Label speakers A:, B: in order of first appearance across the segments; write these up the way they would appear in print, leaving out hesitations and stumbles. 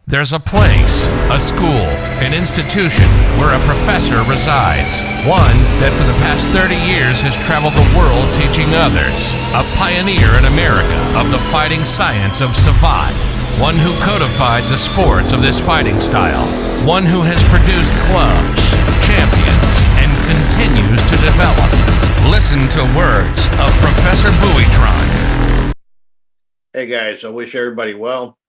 A: There's a place, a school, an institution where a professor resides. One that for the past 30 years has traveled the world teaching others. A pioneer in America of the fighting science of Savate. One who codified the sports of this fighting style. One who has produced clubs, champions, and continues to develop. Listen to words of Professor Buitron.
B: Hey guys, I wish everybody well.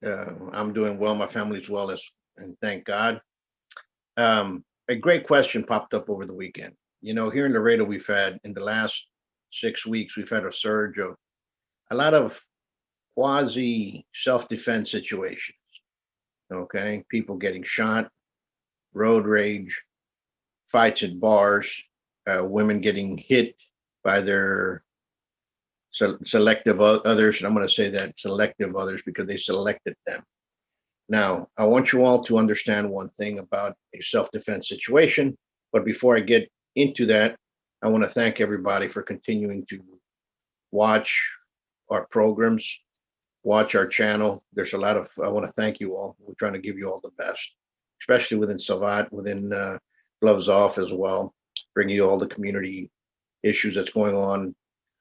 B: I'm doing well. My family's well, and thank God. A great question popped up over the weekend. You know, here in Laredo, we've had in the last 6 weeks, we've had a surge of a lot of quasi self-defense situations. Okay, people getting shot, road rage, fights at bars, women getting hit by their selective others, and I'm going to say that selective others because they selected them. Now, I want you all to understand one thing about a self-defense situation, but before I get into that, I want to thank everybody for continuing to watch our programs, watch our channel. There's a lot of, I want to thank you all. We're trying to give you all the best, especially within Savate, within Gloves Off as well, bring you all the community issues that's going on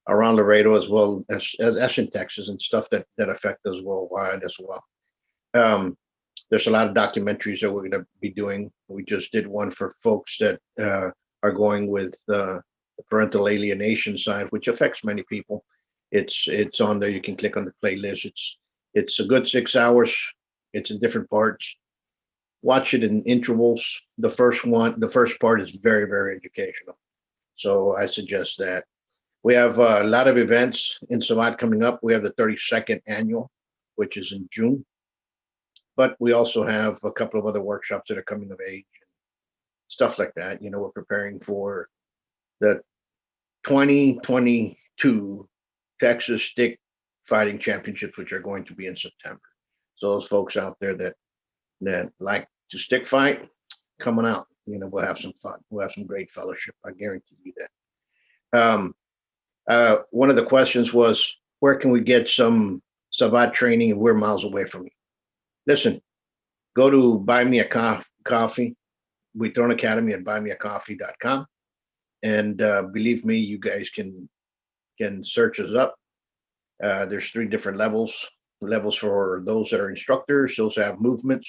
B: around Laredo as well as in Texas and stuff that affect us worldwide as well. There's a lot of documentaries that we're going to be doing. We just did one for folks that are going with the parental alienation side, which affects many people. It's on there. You can click on the playlist. It's a good 6 hours. It's in different parts. Watch it in intervals. The first part is very, very educational. So I suggest that. We have a lot of events in Savate coming up. We have the 32nd annual, which is in June. But we also have a couple of other workshops that are coming of age, and stuff like that. You know, we're preparing for the 2022 Texas Stick Fighting Championships, which are going to be in September. So those folks out there that like to stick fight, coming out. You know, we'll have some fun. We'll have some great fellowship. I guarantee you that. One of the questions was, where can we get some Savate training and we're miles away from you? Listen, go to Buy Me a Coffee, Buitron Academy at buymeacoffee.com. And believe me, you guys can search us up. There's 3 different levels. Levels for those that are instructors, those that have movements.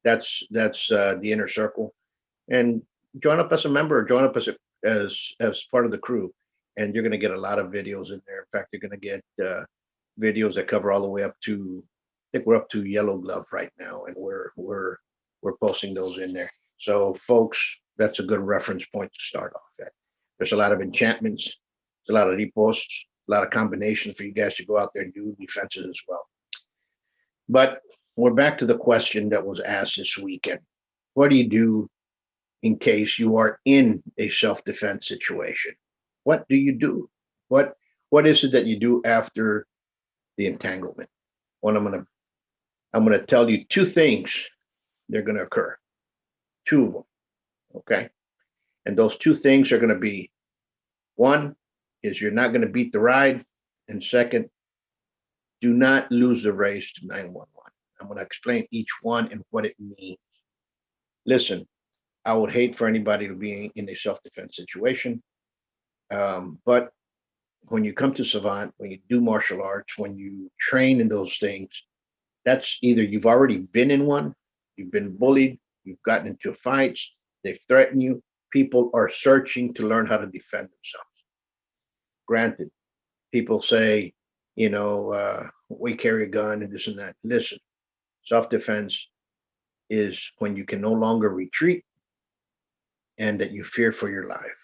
B: That's the inner circle. And join up as a member, join up as part of the crew. And you're going to get a lot of videos in there. In fact, you're going to get videos that cover all the way up to, I think we're up to Yellow Glove right now, and we're posting those in there. So, folks, that's a good reference point to start off at. There's a lot of enchantments, there's a lot of reposts, a lot of combinations for you guys to go out there and do defenses as well. But we're back to the question that was asked this weekend. What do you do in case you are in a self-defense situation? What do you do? What is it that you do after the entanglement? Well, I'm gonna tell you 2 things that are gonna occur. 2 of them. Okay. And those 2 things are gonna be, one is you're not gonna beat the ride, and second, do not lose the race to 911. I'm gonna explain each one and what it means. Listen, I would hate for anybody to be in a self-defense situation. But when you come to Savate, when you do martial arts, when you train in those things, that's either you've already been in one, you've been bullied, you've gotten into fights, they've threatened you. People are searching to learn how to defend themselves. Granted, people say, you know, we carry a gun and this and that. Listen, self-defense is when you can no longer retreat and that you fear for your life.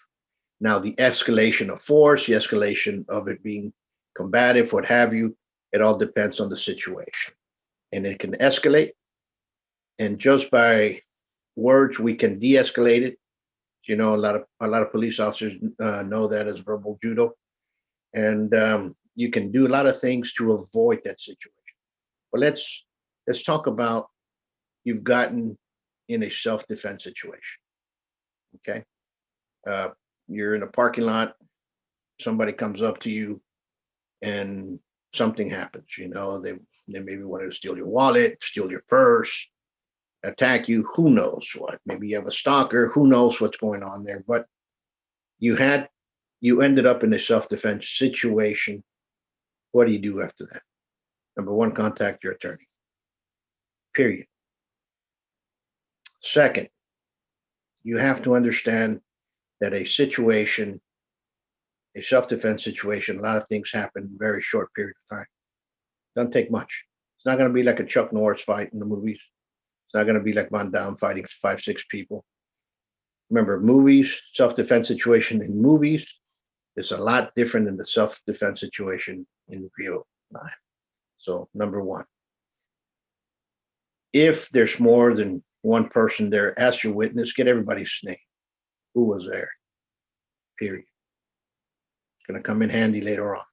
B: Now, the escalation of force, the escalation of it being combative, what have you, it all depends on the situation. And it can escalate. And just by words, we can de-escalate it. You know, a lot of police officers know that as verbal judo. And you can do a lot of things to avoid that situation. But let's talk about you've gotten in a self-defense situation. Okay. You're in a parking lot, somebody comes up to you and something happens. They maybe wanted to steal your wallet, steal your purse, attack you. Who knows what? Maybe you have a stalker. Who knows what's going on there? But you ended up in a self-defense situation. What do you do after that? Number one, contact your attorney. Period. Second, you have to understand that a self-defense situation, a lot of things happen in a very short period of time. Doesn't take much. It's not going to be like a Chuck Norris fight in the movies. It's not going to be like Van Damme fighting 5, 6 people. Remember, movies, self-defense situation in movies is a lot different than the self-defense situation in real life. So, number one, if there's more than one person there, ask your witness, get everybody's name. Who was there? Period. It's going to come in handy later on.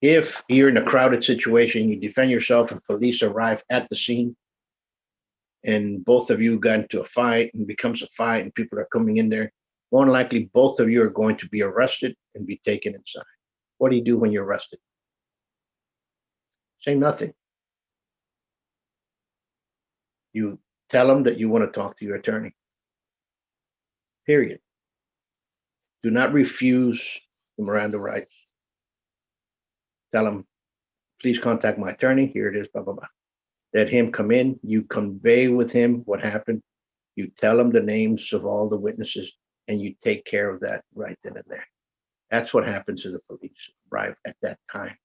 B: If you're in a crowded situation, you defend yourself and police arrive at the scene, and both of you got into a fight and becomes a fight and people are coming in there, more than likely both of you are going to be arrested and be taken inside. What do you do when you're arrested? Say nothing. You tell them that you want to talk to your attorney. Period. Do not refuse the Miranda rights. Tell them, please contact my attorney. Here it is, blah, blah, blah. Let him come in. You convey with him what happened. You tell him the names of all the witnesses, and you take care of that right then and there. That's what happens to the police arrive at that time.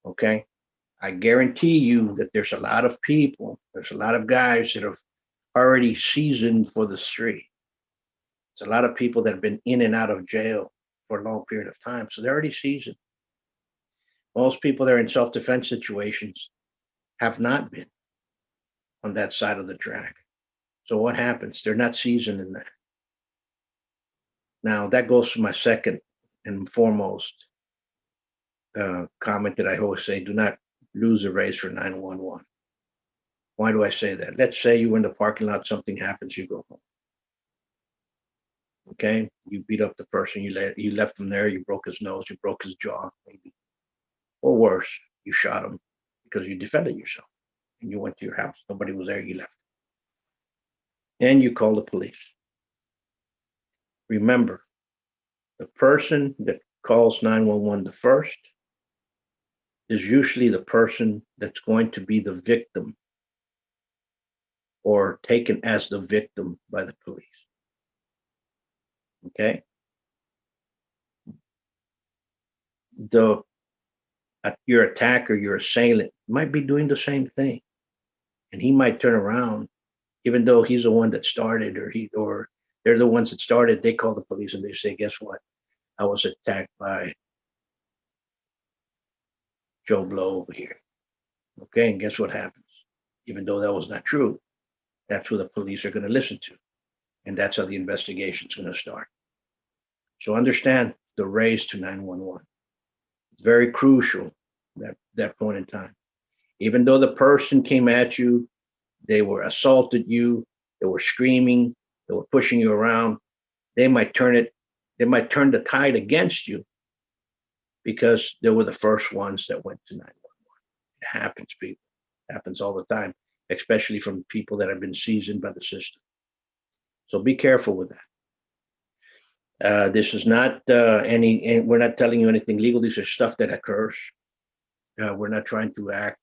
B: Okay? I guarantee you that there's a lot of people, there's a lot of guys that have already seasoned for the street. It's a lot of people that have been in and out of jail for a long period of time. So they're already seasoned. Most people that are in self-defense situations have not been on that side of the track. So what happens? They're not seasoned in that. Now, that goes to my second and foremost comment that I always say, do not lose a race for 911. Why do I say that? Let's say you were in the parking lot, something happens, you go home. Okay? You beat up the person, you left him there, you broke his nose, you broke his jaw, maybe. Or worse, you shot him because you defended yourself and you went to your house. Nobody was there, you left. And you call the police. Remember, the person that calls 911 the first is usually the person that's going to be the victim or taken as the victim by the police. Okay? Your attacker, your assailant might be doing the same thing. And he might turn around, even though he's the one that started, or they're the ones that started, they call the police and they say, guess what? I was attacked by Joe Blow over here. Okay, and guess what happens? Even though that was not true, that's who the police are going to listen to. And that's how the investigation is going to start. So understand the raise to 911. It's very crucial that point in time. Even though the person came at you, they were assaulted you, they were screaming, they were pushing you around, they might turn the tide against you because they were the first ones that went to 911. It happens, people. It happens all the time, especially from people that have been seasoned by the system. So be careful with that. This is not we're not telling you anything legal. These are stuff that occurs. We're not trying to act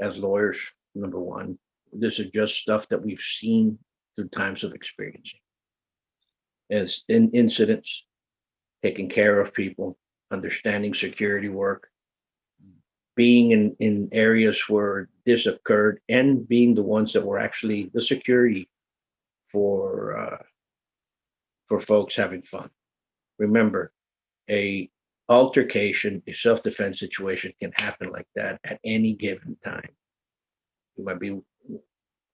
B: as lawyers, number one. This is just stuff that we've seen through times of experiencing. As in incidents, taking care of people, understanding security work, being in areas where this occurred, and being the ones that were actually the security for folks having fun. Remember, a altercation, a self-defense situation can happen like that at any given time. You might be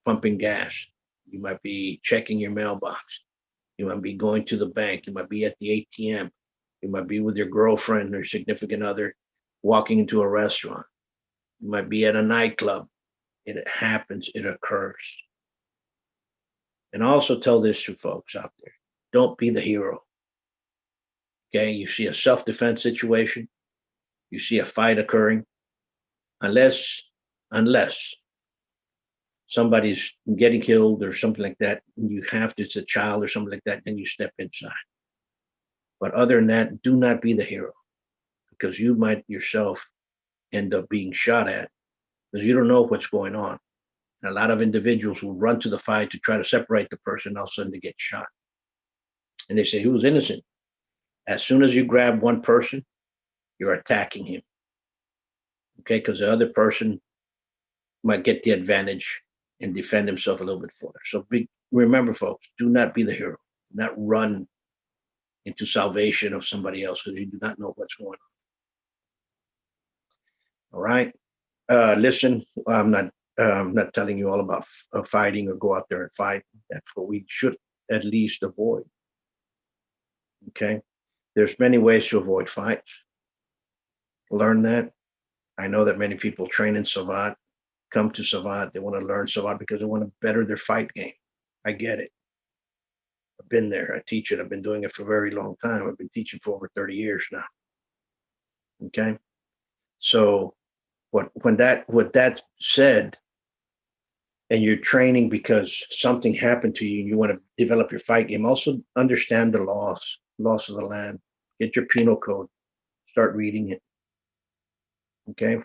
B: pumping gas. You might be checking your mailbox. You might be going to the bank. You might be at the ATM. You might be with your girlfriend or significant other walking into a restaurant. You might be at a nightclub. It happens. It occurs. And also tell this to folks out there. Don't be the hero. Okay, you see a self-defense situation, you see a fight occurring, unless somebody's getting killed or something like that, and you have to, it's a child or something like that, then you step inside. But other than that, do not be the hero, because you might yourself end up being shot at, because you don't know what's going on. And a lot of individuals will run to the fight to try to separate the person, all of a sudden they get shot. And they say, who's innocent? As soon as you grab one person, you're attacking him. Okay, because the other person might get the advantage and defend himself a little bit further. So remember, folks, do not be the hero. Not run into salvation of somebody else, because you do not know what's going on. All right. Listen, I'm not telling you all about fighting or go out there and fight. That's what we should at least avoid. Okay. There's many ways to avoid fights. Learn that. I know that many people train in Savate, come to Savate. They want to learn Savate because they want to better their fight game. I get it. I've been there. I teach it. I've been doing it for a very long time. I've been teaching for over 30 years now. Okay. So with that said, and you're training because something happened to you and you want to develop your fight game, also understand the laws of the land. Get your penal code. Start reading it. Okay.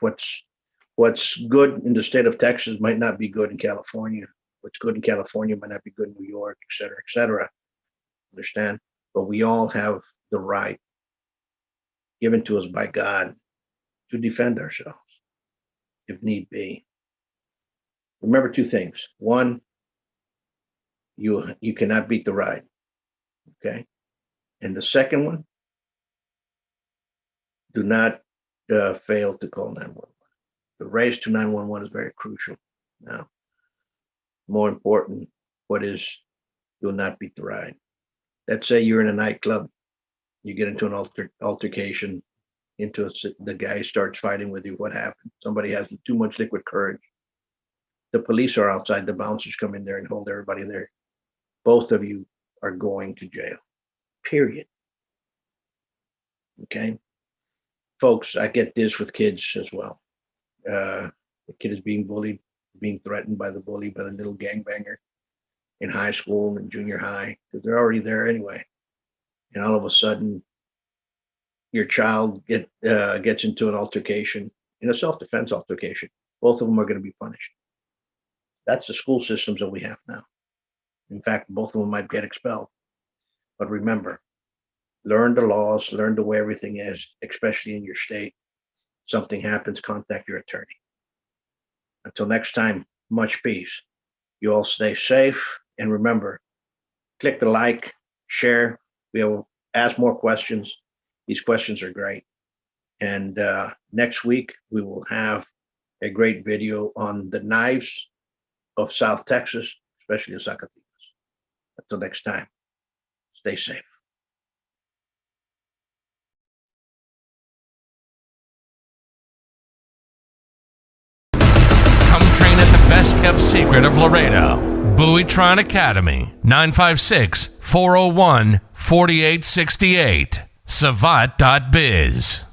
B: What's good in the state of Texas might not be good in California. What's good in California might not be good in New York, et cetera, et cetera. Understand? But we all have the right given to us by God to defend ourselves if need be. Remember two things. One, you cannot beat the ride. Okay. And the second one, do not fail to call 911. The race to 911 is very crucial. Now, more important, what is, do not beat the ride. Let's say you're in a nightclub, you get into an altercation, the guy starts fighting with you. What happened? Somebody has too much liquid courage. The police are outside, the bouncers come in there and hold everybody there. Both of you are going to jail, period. Okay. Folks, I get this with kids as well. The kid is being bullied, being threatened by the bully, by the little gangbanger in high school and junior high, because they're already there anyway. And all of a sudden, your child gets into an altercation, in a self-defense altercation. Both of them are going to be punished. That's the school systems that we have now. In fact, both of them might get expelled. But remember, learn the laws, learn the way everything is, especially in your state. Something happens, contact your attorney. Until next time, much peace. You all stay safe. And remember, click the like, share. We will ask more questions. These questions are great. And next week, we will have a great video on the knives of South Texas, especially in Zacatecas. Until next time, stay safe.
A: Come train at the best kept secret of Laredo, Buitron Academy, 956-401-4868, Savate.biz.